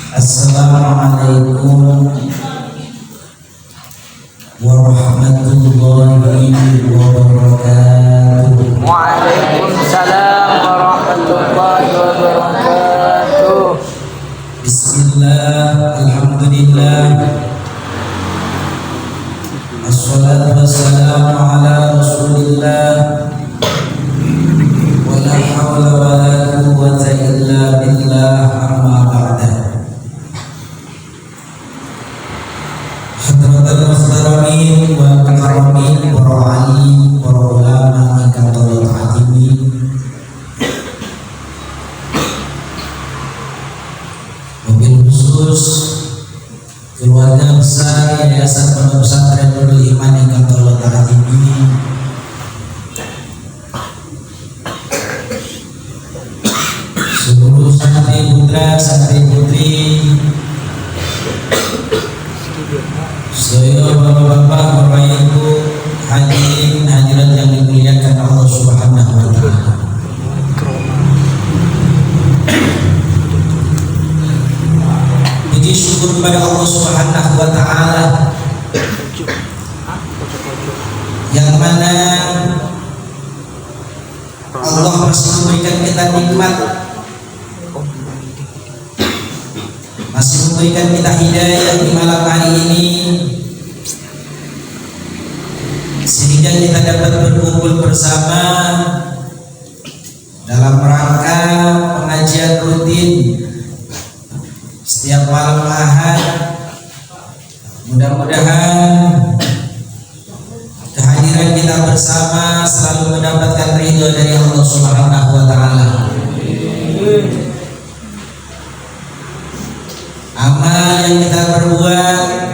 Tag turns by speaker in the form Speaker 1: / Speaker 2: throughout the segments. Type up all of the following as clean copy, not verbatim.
Speaker 1: Assalamualaikum warahmatullahi wabarakatuh.
Speaker 2: Waalaikumsalam warahmatullahi wabarakatuh.
Speaker 1: Bismillah, alhamdulillah, assalatu wassalamu ala rasulillah, wa la hawla wa la quwwata illa billah, amma ba'da. Hadratul muhtaramin wa mukarramin, para alim, para ulama ingkang kula taatimi, wabil khusus keluarga besar Yayasan Pondok Pesantren Nurul Iman ingkang kula taatimi, seluruh santri putra santri putri, saya bapak-bapak, bapak ibu, hadirin hadirat yang dimuliakan Allah Subhanahu wa taala. Puji syukur kepada Allah Subhanahu wa taala yang mana Allah masih memberikan kita nikmat, masih memberikan kita hidayah di malam hari ini, sehingga kita dapat berkumpul bersama dalam rangka pengajian rutin setiap malam Ahad. Mudah-mudahan kehadiran kita bersama selalu mendapatkan ridho dari Allah Subhanahu wa taala. Amal yang kita perbuat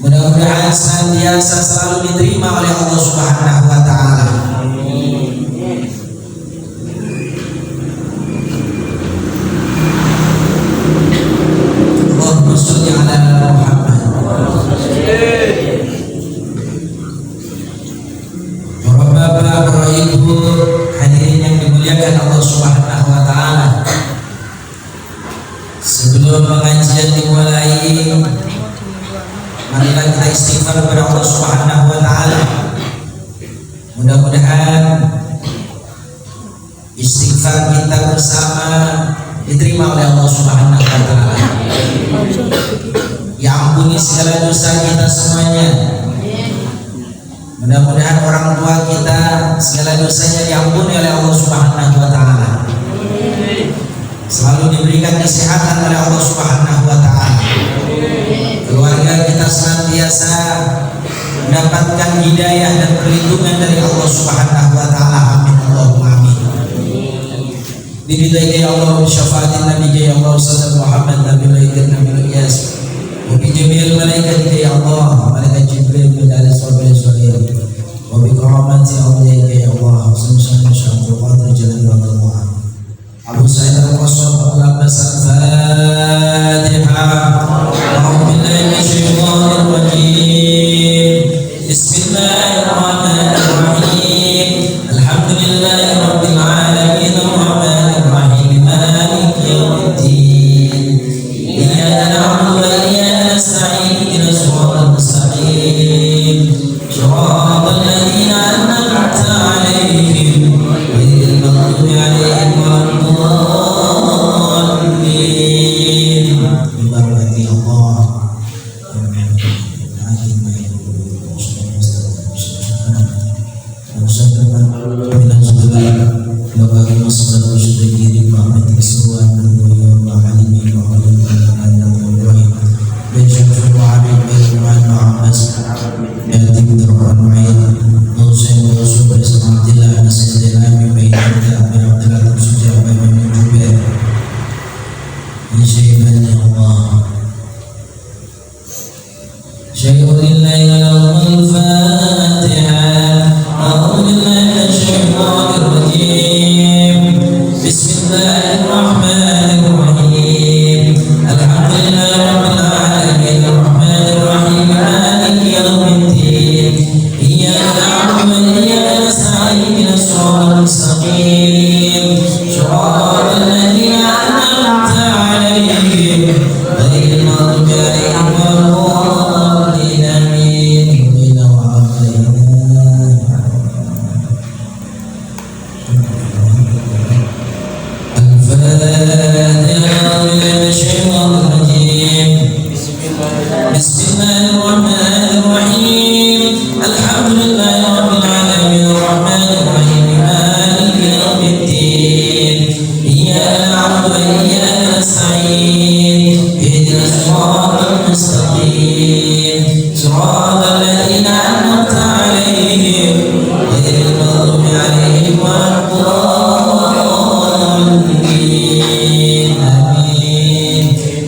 Speaker 1: mudah-mudahan senantiasa selalu diterima oleh Allah Subhanahu wa taala. Allahumma sholli ala Muhammad. Bapak-bapak, para ibu, hadirin yang dimuliakan Allah Subhanahu wa taala. Sebelum pengajian dimulai, marilah kita istighfar kepada Allah Subhanahu wa taala. Mudah-mudahan istighfar kita bersama diterima oleh Allah Subhanahu wa taala. Ya ampuni segala dosa kita semuanya. Mudah-mudahan orang tua kita segala dosanya diampuni oleh Allah Subhanahu wa taala. Selalu diberikan kesehatan oleh Allah Subhanahu wa taala. Keluarga kita senantiasa mendapatkan hidayah dan perlindungan dari Allah Subhanahu wa taala. Amin Allahumma amin. Biridai ya Allah, syafaatin Nabi ya Allah sallallahu Muhammad Nabi Ilyas. Wa bi jami'il malaikati ya Allah, malaikat Jibril bin al-Sabil Sulaiman. Wa bi karamati awliya ya Allah, sunna syai'ul qadir jalal wa al-mu'ad. Abu Sa'id al-Qasab al-Abbas al-Fatihah. A'udzu billahi minasyaitonir rajim. Bismillahirrahmanirrahim. Alhamdulillahi rabbil alamin arrahmanir rahim maliki yaumiddin. Iyyaka na'budu wa iyyaka nasta'in ihdinas siratal mustaqim. Shiratal ladzina an'amta 'alaihim ghairil maghdubi 'alaihim المستقيم صراط الذين أنعمت عليهم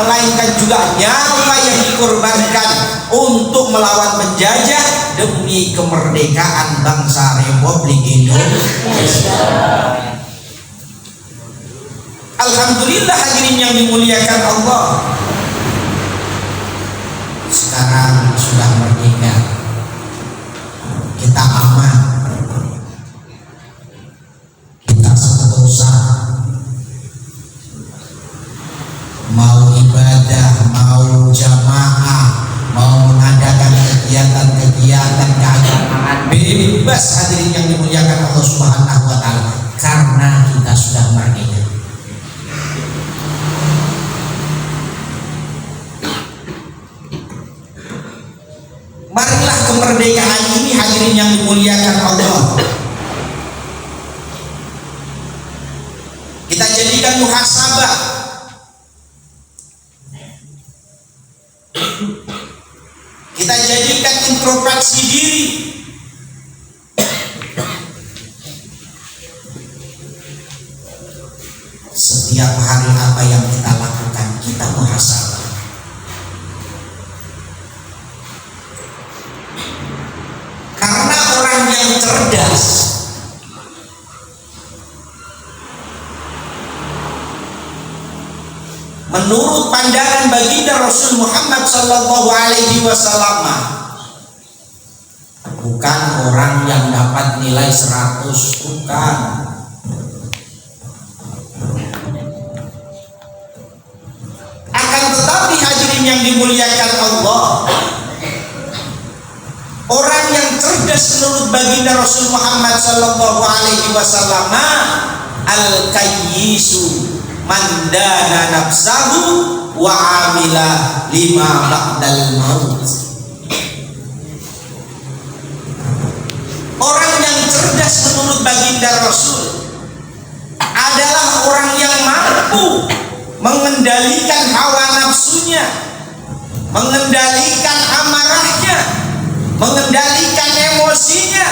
Speaker 1: melainkan juga nyawa yang dikorbankan untuk melawan penjajah demi kemerdekaan bangsa Republik Indonesia. Alhamdulillah hadirin yang dimuliakan Allah, sekarang sudah merdeka, kita aman, kita sentosa, mau ibadah, mau jamaah, mau mengadakan kegiatan-kegiatan keagamaan bebas hadirin yang dimuliakan Allah Subhanahu wa taala, karena kita sudah merdeka. Marilah kemerdekaan ini hadirin yang dimuliakan Allah, kita jadikan muhasabah, kita jadikan introspeksi diri. Setiap hari apa yang kita lakukan, kita muhasabah. Karena orang yang cerdas menurut pandangan baginda Rasul Muhammad sallallahu alaihi wasallam bukan orang yang dapat nilai 100, bukan. Akan tetapi hadirin yang dimuliakan Allah, orang yang cerdas menurut baginda Rasul Muhammad sallallahu alaihi wasallam al-kayyisu man dana nafsahu wa amila lima ba'dal maut. Orang yang cerdas menurut baginda Rasul adalah orang yang mampu mengendalikan hawa nafsunya, mengendalikan amarahnya, mengendalikan emosinya,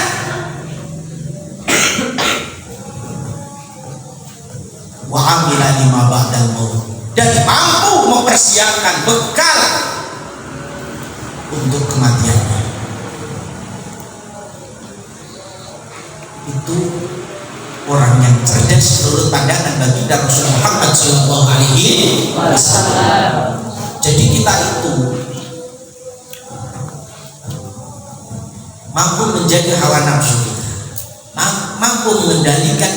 Speaker 1: wa amila lima ba'dal maut, dan mampu mempersiapkan bekal untuk kematiannya. Itu orang yang cerdas menurut pandangan baginda Rasul Muhammad sallallahu alaihi wasallam. Jadi kita itu mampu menjaga hawa nafsu kita, mampu mengendalikan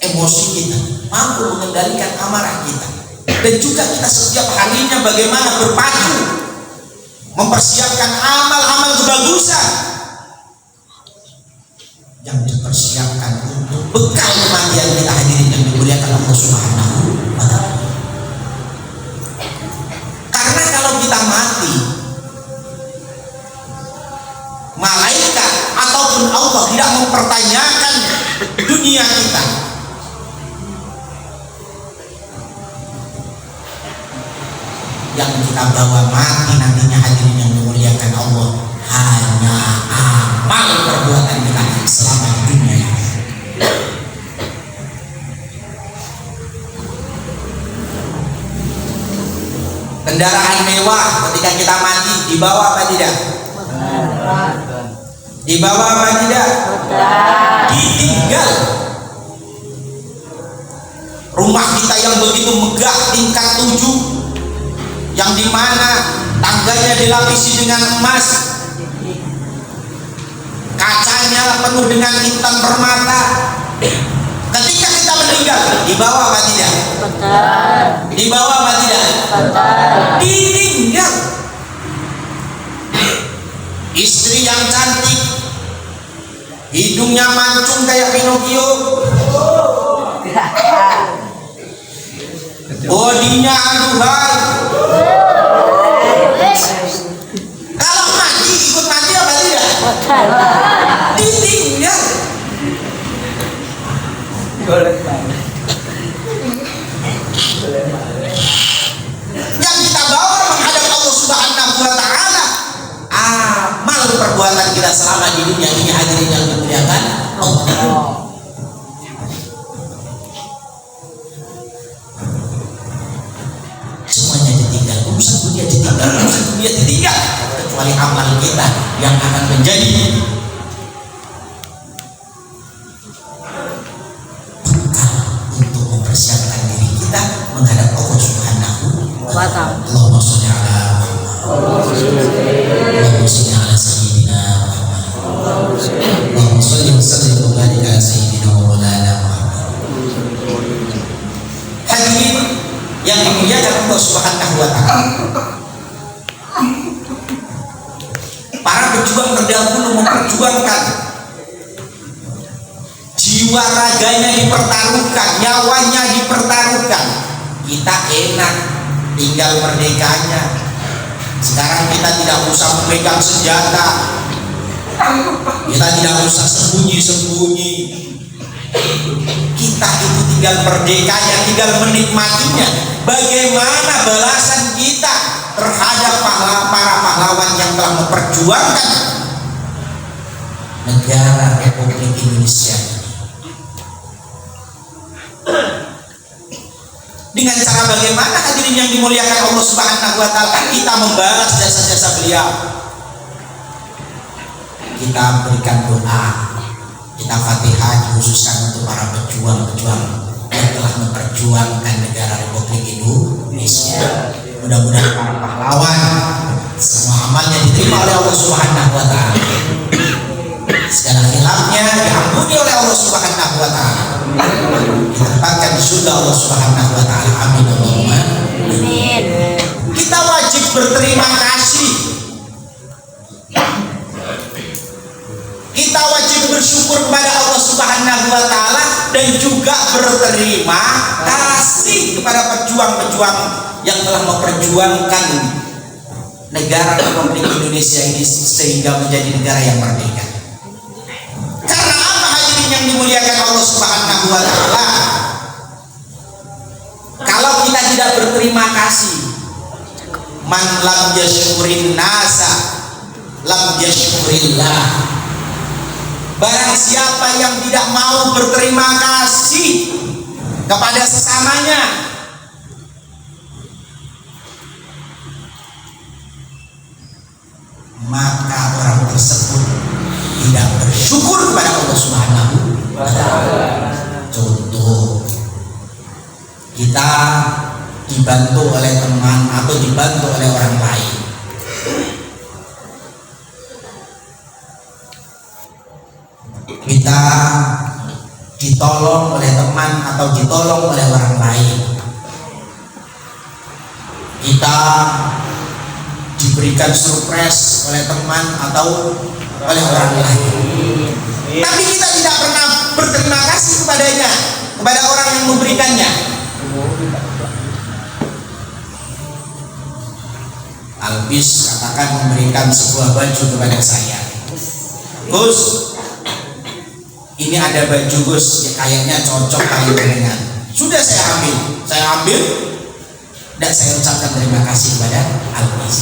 Speaker 1: emosi kita, mampu mengendalikan amarah kita, dan juga kita setiap harinya bagaimana berpacu mempersiapkan amal-amal kebagusan yang dipersiapkan untuk bekal kematian kita hadirin yang dimuliakan Allah Subhanahu wa taala. Karena kalau kita mati, malaikat ataupun Allah tidak mempertanyakan dunia kita. Yang kita bawa mati nantinya hadirin yang dimuliakan Allah hanya amal perbuatan kita selama di dunia. Kendaraan mewah ketika kita mati dibawa apa tidak? Dibawa apa tidak? Ditinggal. Rumah kita yang begitu megah tingkat 7, yang dimana tangganya dilapisi dengan emas, kacanya penuh dengan intan permata. Ketika kita meninggal, dibawa apa tidak? Dibawa apa tidak? Ditinggal. Istri yang cantik, hidungnya mancung kayak Pinocchio, bodinya aduhai. Kalau mati, ikut mati apa tidak? Ditinggal. Yang kita bawa menghadap Allah Subhanahu wa taala amal perbuatan kita selama di dunia ini hadirin yang dimuliakan Allah. urusan dunia ditinggal, urusan dunia ditinggal, kecuali amal kita yang akan menjadi bekal untuk mempersiapkan diri kita menghadap Allah Subhanahu wa Ta'ala. Allahumma sholli ala Allahumma sholli ala sayyidina Muhammad. Allahumma sholli wa sallim wa barik ala sayyidina wa maulana Muhammad. Hadirin yang dimuliakan Allah Subhanahu wa Ta'ala, para pejuang terdahulu memperjuangkan jiwa raganya dipertaruhkan, nyawanya dipertaruhkan. Kita enak tinggal merdekanya. Sekarang kita tidak usah memegang senjata, kita tidak usah sembunyi-sembunyi. Kita itu tinggal merdekanya, tinggal menikmatinya. Bagaimana balasan kita terhadap para pahlawan yang telah memperjuangkan negara Republik Indonesia dengan cara bagaimana, hadirin yang dimuliakan Allah Subhanahu wa Ta'ala, kita membalas jasa-jasa beliau. Kita berikan doa, kita Fatihah dikhususkan untuk para pejuang-pejuang yang telah memperjuangkan negara Republik Indonesia. Mudah-mudahan para pahlawan semua amalnya diterima oleh Allah Subhanahu wa Ta'ala, segala khilafnya diampuni oleh Allah Subhanahu wa Ta'ala, ditempatkan di surga Allah Subhanahu wa Ta'ala. Amin Allahumma amin. Kita wajib berterima kasih, kita wajib bersyukur kepada Allah Subhanahu wa Ta'ala, dan juga berterima kasih kepada pejuang-pejuang yang telah memperjuangkan negara Republik Indonesia ini sehingga menjadi negara yang merdeka. Karena apa, hadirin yang dimuliakan Allah Subhanahu wa Ta'ala? Kalau kita tidak berterima kasih, man lam yashkurin nasa lam yashkurillah. Barang siapa yang tidak mau berterima kasih kepada sesamanya, maka orang tersebut tidak bersyukur kepada Allah Subhanahu wa Ta'ala. Contoh, kita dibantu oleh teman atau dibantu oleh orang lain, kita ditolong oleh teman atau ditolong oleh orang lain, kita diberikan surprise oleh teman atau oleh orang lain, tapi kita tidak pernah berterima kasih kepadanya, kepada orang yang memberikannya. Albis katakan memberikan sebuah baju kepada saya, Gus, ini ada baju Gus, ya kayaknya cocok kali dengan. Sudah saya ambil, dan saya ucapkan terima kasih kepada Albis.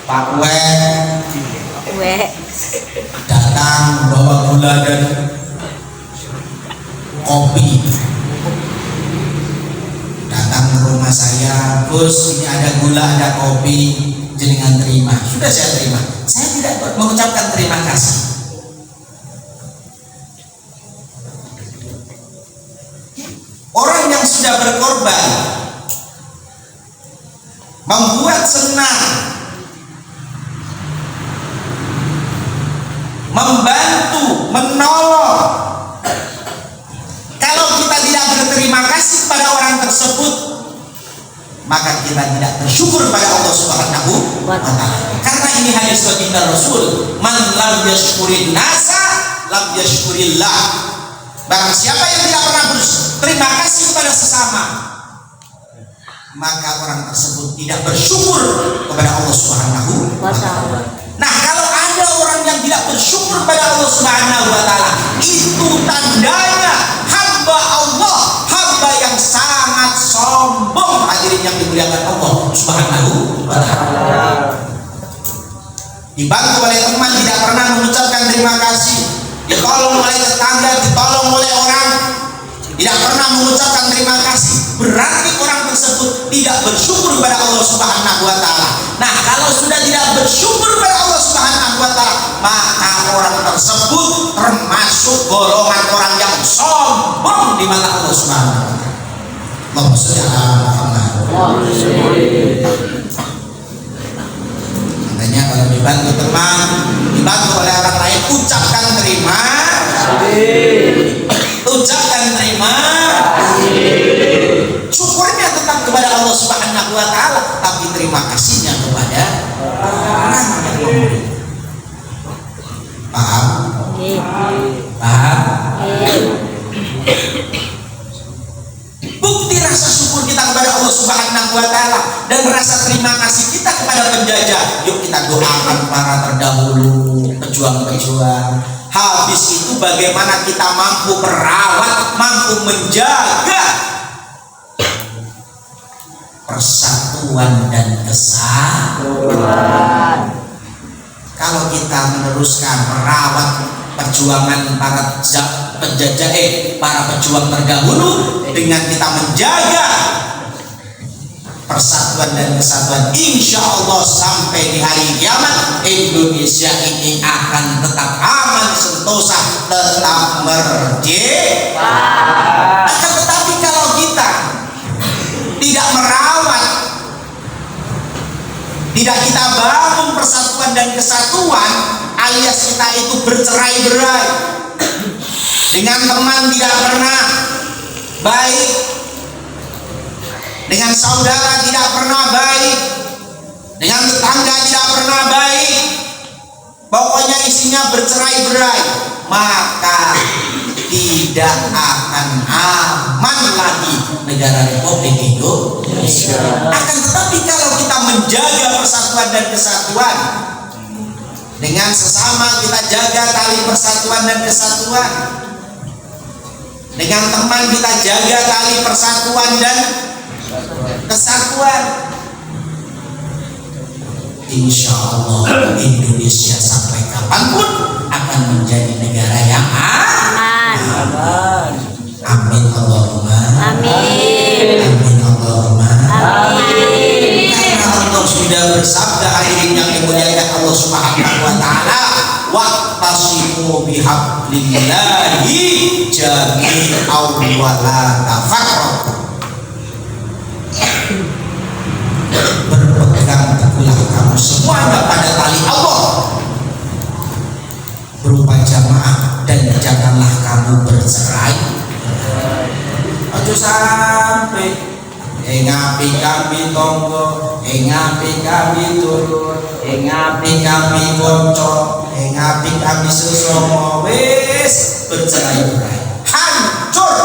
Speaker 1: Pak W datang bawa gula dan kopi, datang ke rumah saya, Gus, ini ada gula, ada kopi, jenengan terima. Sudah saya terima, saya tidak mengucapkan terima kasih. Orang yang sudah berkorban, membuat senang, membantu, menolong, kalau kita tidak berterima kasih kepada orang tersebut, maka kita tidak bersyukur pada Allah Subhanahu wa Ta'ala. Karena ini hadis baginda Rasul, man lam yashkurin nasa lam yashkurillah. Barang siapa yang tidak pernah berterima kasih kepada sesama, maka orang tersebut tidak bersyukur kepada Allah Subhanahu wa Ta'ala. Nah, kalau ada orang yang tidak bersyukur kepada Allah Subhanahu wa Ta'ala, itu tandanya hamba Allah, hamba yang sangat sombong, hadirin yang dimuliakan Allah Subhanahu wa Ta'ala. Dibantu oleh teman, tidak pernah mengucapkan terima kasih. Ditolong oleh tetangga, ditolong oleh orang, tidak pernah mengucapkan terima kasih, berarti orang tersebut tidak bersyukur kepada Allah Subhanahu wa taala. Nah, kalau sudah tidak bersyukur kepada Allah Subhanahu wa taala, maka orang tersebut termasuk golongan orang yang sombong di mata Allah Subhanahu wa taala. Allahumma shalli ala Muhammad. Makanya kalau dibantu teman, dibantu oleh orang lain, ucapkan terima kasih. Ucapkan terima kasih. Syukurnya tetap kepada Allah Subhanahu wa taala, tapi terima kasihnya kepada orang yang memberi. Paham? Paham? Bukti rasa syukur kita kepada Allah Subhanahu wa taala dan rasa terima kasih kita kepada penjajah. Yuk kita doakan para terdahulu, pejuang-pejuang. Habis itu bagaimana kita mampu merawat, mampu menjaga persatuan dan kesatuan. Kalau kita meneruskan merawat perjuangan para penjajah, para pejuang terdahulu dengan kita menjaga persatuan dan kesatuan, insya Allah sampai di hari kiamat Indonesia ini akan tetap aman, sentosa, tetap merdeka. Akan tetapi kalau kita tidak merawat, tidak kita bangun persatuan dan kesatuan, alias kita itu bercerai-berai, dengan teman tidak pernah baik, dengan saudara tidak pernah baik, dengan tetangga tidak pernah baik, pokoknya isinya bercerai-berai, maka tidak akan aman lagi negara Republik Indonesia. Akan tetapi kalau kita menjaga persatuan dan kesatuan, dengan sesama kita jaga tali persatuan dan kesatuan, dengan teman kita jaga tali persatuan dan kesatuan, insya Allah Indonesia sampai kapanpun akan menjadi negara yang aman. Amin Allahumma amin. Amin Allahumma amin. Karena Allah sudah bersabda, hadirin yang dimuliakan Allah Subhanahu wa taala, wa'tasimu bihablillahi jami'an wa la tafarraqu. Berpegang teguhlah kamu semuanya pada tali Allah berupa jamaah, dan janganlah kamu bercerai. Ojo sampai ngapi kami tonggo, ngapi kami turun, ngapi kami konco, ngapi kami sesama, wis bercerai-berai, hancur.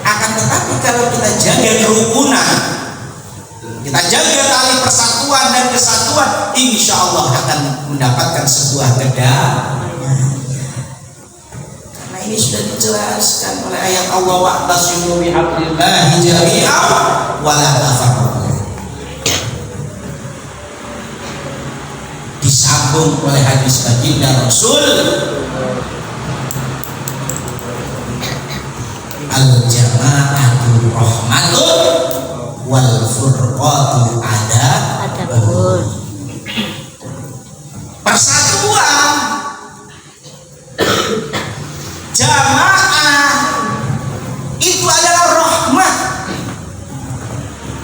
Speaker 1: Akan tetapi kalau kita jaga kerukunan, kita jaga tali persatuan dan kesatuan, insya Allah akan mendapatkan sebuah kedamaian. Karena ini sudah dijelaskan oleh ayat Allah, wa'tasimu bihablillahi jami'an wa la tafarraqu. Disambung oleh hadis baginda Rasul, al-jama'atu rahmatun wal furqatu adabun. Persatuan, jamaah itu adalah rahmat.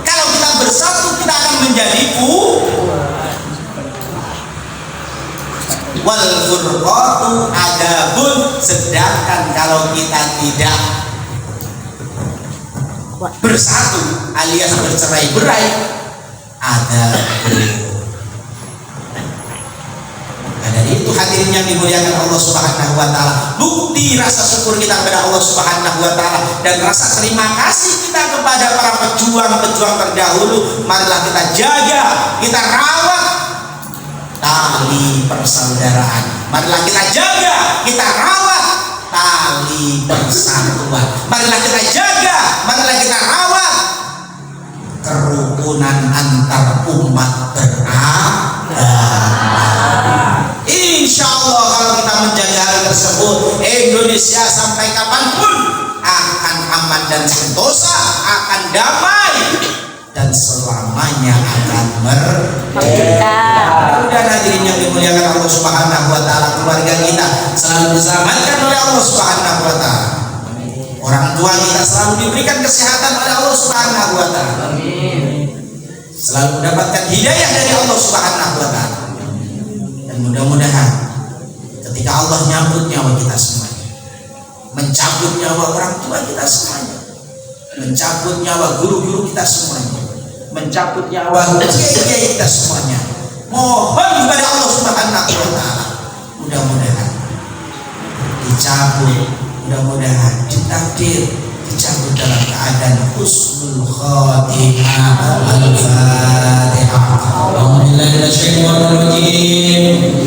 Speaker 1: Kalau kita bersatu, kita akan menjadi wal furqatu adabun. Sedangkan kalau kita tidak bersatu alias bercerai-berai, ada. Nah, dari itu hadirin yang dimuliakan Allah Subhanahu wa taala, bukti rasa syukur kita kepada Allah Subhanahu wa taala dan rasa terima kasih kita kepada para pejuang-pejuang terdahulu, marilah kita jaga, kita rawat tali persaudaraan. Marilah kita jaga, kita rawat tali persatuan. Marilah kita jaga, marilah kita rawat kerukunan antar umat beragama. Insya Allah kalau kita menjaga hal tersebut, Indonesia
Speaker 3: Indonesia sampai kapanpun akan aman dan sentosa, akan damai, dan selamanya akan merdeka. Dan hadirin yang dimuliakan Allah Subhanahu wa taala, keluarga kita selalu diselamatkan oleh Allah Subhanahu wa taala. Orang tua kita selalu diberikan kesehatan oleh Allah Subhanahu wa taala. Selalu mendapatkan hidayah dari Allah Subhanahu wa taala. Dan mudah-mudahan ketika Allah nyambut nyawa kita semuanya, mencabut nyawa orang tua kita semuanya, mencabut nyawa guru-guru kita semuanya, mencabut nyawa kiai-kiai kita semuanya, mohon kepada Allah Subhanahu wa taala, mudah-mudahan dicabut, mudah-mudahan ditakdir dicabut dalam keadaan husnul khatimah. Al-Fatihah.
Speaker 1: Alhamdulillah minasyaitonir rajim.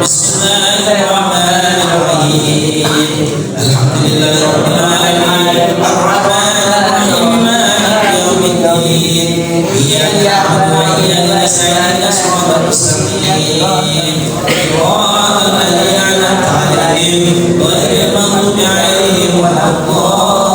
Speaker 1: Bismillahirrahmanirrahim. Alhamdulillahirabbil alamin. Arrahmanir rahim. Maliki yaumiddin. Iyyaka na'budu wa iyyaka nasta'in. Shiratal mustaqim. Shiratal ladzina an'amta 'alaihim ghairil maghdubi 'alaihim waladdallin.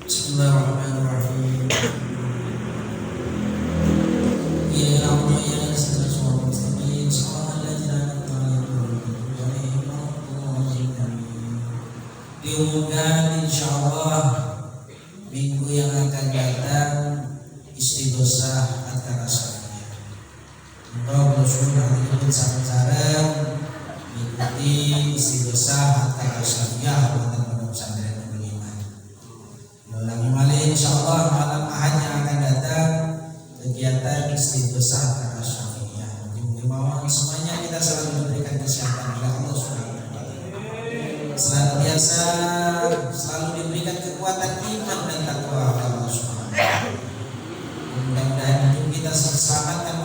Speaker 1: Bismillahirrahmanirrahim. Ya Allah ya Rasulullah sallallahu alaihi wasallam. Diumumkan insyaallah minggu yang akan datang istighosah antara sahabat. Untuk bersyukur dengan sareng-sareng mengikuti istighosah antara sahabat dan pesantren beriman. Ulangi malih insyaallah malam Ahad yang akan datang kegiatan istighosah antara sahabat. Mohon semuanya kita selalu diberikan kesehatan oleh Allah Subhanahu wa taala. Senantiasa selalu diberikan kekuatan iman dan takwa Allah Subhanahu wa taala. Mudah-mudahan hidup kita selamatkan